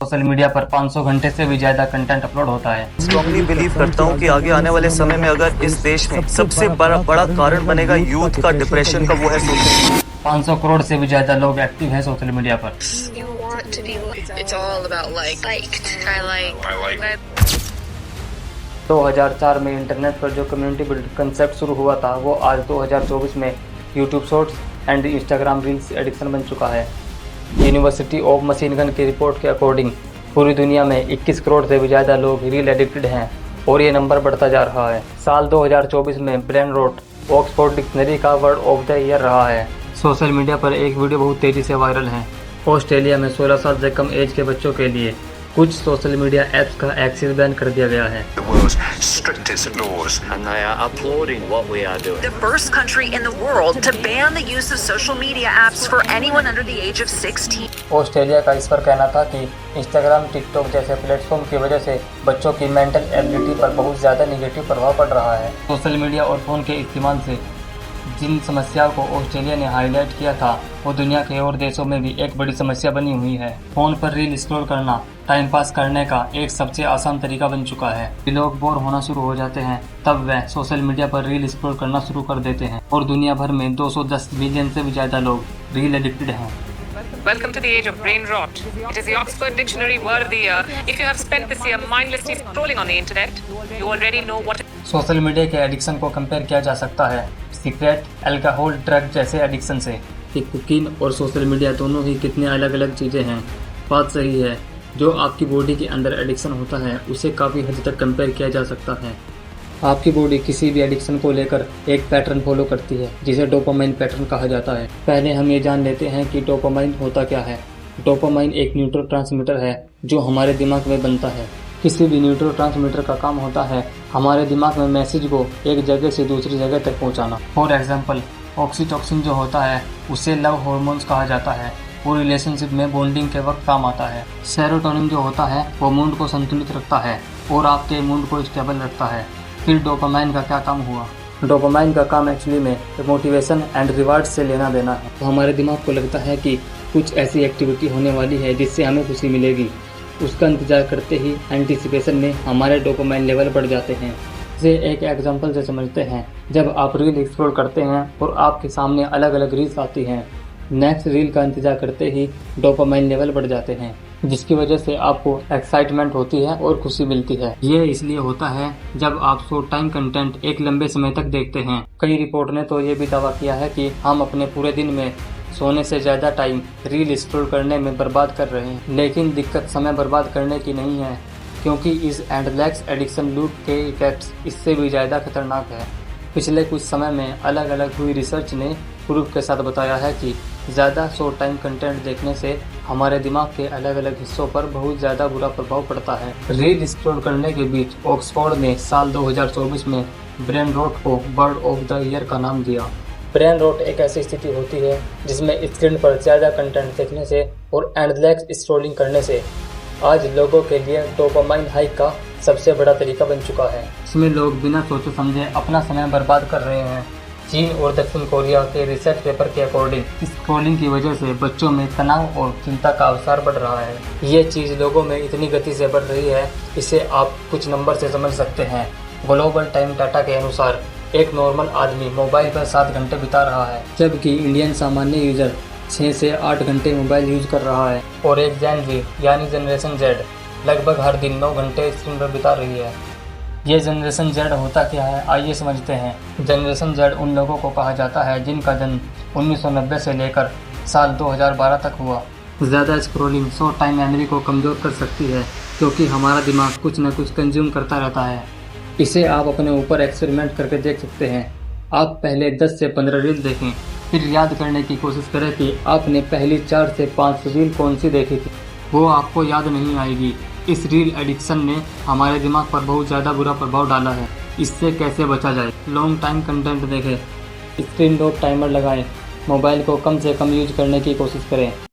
Social media पर 500 घंटे से भी ज्यादा कंटेंट अपलोड होता है। स्ट्रांगली बिलीव करता हूँ कि आगे आने वाले समय में अगर इस देश में सबसे बड़ा कारण बनेगा यूथ का, डिप्रेशन का, वो है सोशल। 500 करोड़ से भी ज्यादा लोग एक्टिव हैं सोशल मीडिया पर। You want to be it's all about liked. I like 2004 में इंटरनेट पर जो कम्युनिटी बिल्ड कंसेप्ट शुरू हुआ था वो आज 2024 में YouTube shorts and Instagram reels addiction बन चुका है। यूनिवर्सिटी ऑफ मशीनगन की रिपोर्ट के अकॉर्डिंग पूरी दुनिया में 21 करोड़ से भी ज़्यादा लोग रील एडिक्टेड हैं और ये नंबर बढ़ता जा रहा है। साल 2024 में ब्रेन रॉट ऑक्सफोर्ड डिक्शनरी का वर्ड ऑफ द ईयर रहा है। सोशल मीडिया पर एक वीडियो बहुत तेज़ी से वायरल है। ऑस्ट्रेलिया में 16 साल से कम एज के बच्चों के लिए कुछ सोशल मीडिया ऐप्स का एक्सेस बैन कर दिया गया है। The world's strictest laws. And I am applauding what we are doing. The first country in the world to ban the use of social media apps for anyone under the age of 16. Australia का इस पर कहना था कि Instagram, TikTok जैसे platform की वजह से बच्चों की मेंटल एबिलिटी पर बहुत ज़्यादा निगेटिव प्रभाव पड़ रहा है। सोशल मीडिया और फ़ोन के इस्तेमाल से जिन समस्याओं को ऑस्ट्रेलिया ने हाईलाइट किया था वो दुनिया के और देशों में भी एक बड़ी समस्या बनी हुई है। फ़ोन पर रील स्क्रॉल करना टाइम पास करने का एक सबसे आसान तरीका बन चुका है। लोग बोर होना शुरू हो जाते हैं तब वह सोशल मीडिया पर रील स्क्रॉल करना शुरू कर देते हैं और दुनिया भर में 210 मिलियन से भी ज़्यादा लोग रील एडिक्टेड हैं। Welcome to the age of brain rot. It is the Oxford Dictionary word of the year. If you have spent this year mindlessly scrolling on the internet, you already know what social media के addiction को compare किया जा सकता है cigarette, alcohol, drug जैसे addiction से। कि cooking और सोशल मीडिया दोनों ही कितने अलग अलग चीज़ें हैं। बात सही है, जो आपकी बॉडी के अंदर एडिक्शन होता है उसे काफ़ी हद तक कंपेयर किया जा सकता है। आपकी बॉडी किसी भी एडिक्शन को लेकर एक पैटर्न फॉलो करती है जिसे डोपामाइन पैटर्न कहा जाता है। पहले हम ये जान लेते हैं कि डोपामाइन होता क्या है। डोपामाइन एक न्यूरोट्रांसमीटर है जो हमारे दिमाग में बनता है। किसी भी न्यूरोट्रांसमीटर का काम होता है हमारे दिमाग में मैसेज को एक जगह से दूसरी जगह तक पहुंचाना। फॉर एग्जांपल, ऑक्सीटोसिन जो होता है उसे लव हार्मोन्स कहा जाता है। वो रिलेशनशिप में बॉन्डिंग के वक्त काम आता है। सेरोटोनिन जो होता है वो मूड को संतुलित रखता है और आपके मूड को स्टेबल रखता है। फिर डोपामाइन का क्या काम हुआ? डोपामाइन का काम एक्चुअली में मोटिवेशन एंड रिवार्ड से लेना देना है। तो हमारे दिमाग को लगता है कि कुछ ऐसी एक्टिविटी होने वाली है जिससे हमें खुशी मिलेगी। उसका इंतजार करते ही एंटिसिपेशन में हमारे डोपामाइन लेवल बढ़ जाते हैं। इसे एक एग्जांपल से समझते हैं। जब आप रील एक्सप्लोर करते हैं और आपके सामने अलग अलग रील्स आती हैं, नेक्स्ट रील का इंतजार करते ही डोपामाइन लेवल बढ़ जाते हैं जिसकी वजह से आपको एक्साइटमेंट होती है और खुशी मिलती है। ये इसलिए होता है जब आप शॉर्ट टाइम कंटेंट एक लंबे समय तक देखते हैं। कई रिपोर्ट ने तो ये भी दावा किया है कि हम अपने पूरे दिन में सोने से ज़्यादा टाइम रील स्क्रॉल करने में बर्बाद कर रहे हैं। लेकिन दिक्कत समय बर्बाद करने की नहीं है, क्योंकि इस एंडलेस एडिक्शन लूप के इफेक्ट्स इससे भी ज़्यादा खतरनाक है। पिछले कुछ समय में अलग अलग हुई रिसर्च ने प्रूफ के साथ बताया है कि ज़्यादा शॉर्ट टाइम कंटेंट देखने से हमारे दिमाग के अलग अलग हिस्सों पर बहुत ज़्यादा बुरा प्रभाव पड़ता है। रील स्क्रॉल करने के बीच ऑक्सफोर्ड ने साल 2024 में ब्रेन रॉट को वर्ड ऑफ द ईयर का नाम दिया। ब्रेन रॉट एक ऐसी स्थिति होती है जिसमें स्क्रीन पर ज़्यादा कंटेंट देखने से और एंडलेस स्क्रॉलिंग करने से आज लोगों के लिए डोपामाइन हाइक का सबसे बड़ा तरीका बन चुका है। इसमें लोग बिना सोचे समझे अपना समय बर्बाद कर रहे हैं। चीन और दक्षिण कोरिया के रिसर्च पेपर के अकॉर्डिंग स्क्रॉलिंग की वजह से बच्चों में तनाव और चिंता का अवसार बढ़ रहा है। ये चीज़ लोगों में इतनी गति से बढ़ रही है, इसे आप कुछ नंबर से समझ सकते हैं। ग्लोबल टाइम डाटा के अनुसार एक नॉर्मल आदमी मोबाइल पर 7 घंटे बिता रहा है, जबकि इंडियन सामान्य यूजर 6 से 8 घंटे मोबाइल यूज कर रहा है और एक जेन जी यानी जनरेशन जेड लगभग हर दिन 9 घंटे स्क्रीन पर बिता रही है। ये जनरेशन जेड होता क्या है, आइए समझते हैं। जनरेशन जेड उन लोगों को कहा जाता है जिनका जन्म 1990 से लेकर साल 2012 तक हुआ। ज़्यादा स्क्रॉलिंग शॉर्ट टाइम मेमोरी को कमज़ोर कर सकती है क्योंकि हमारा दिमाग कुछ न कुछ कंज्यूम करता रहता है। इसे आप अपने ऊपर एक्सपेरिमेंट करके देख सकते हैं। आप पहले 10 से 15 रील देखें, फिर याद करने की कोशिश करें कि आपने पहली 4 से 5 रील कौन सी देखी थी। वो आपको याद नहीं आएगी। इस रील एडिक्शन ने हमारे दिमाग पर बहुत ज़्यादा बुरा प्रभाव डाला है। इससे कैसे बचा जाए? लॉन्ग टाइम कंटेंट देखें, स्क्रीन लॉक टाइमर लगाएं, मोबाइल को कम से कम यूज करने की कोशिश करें।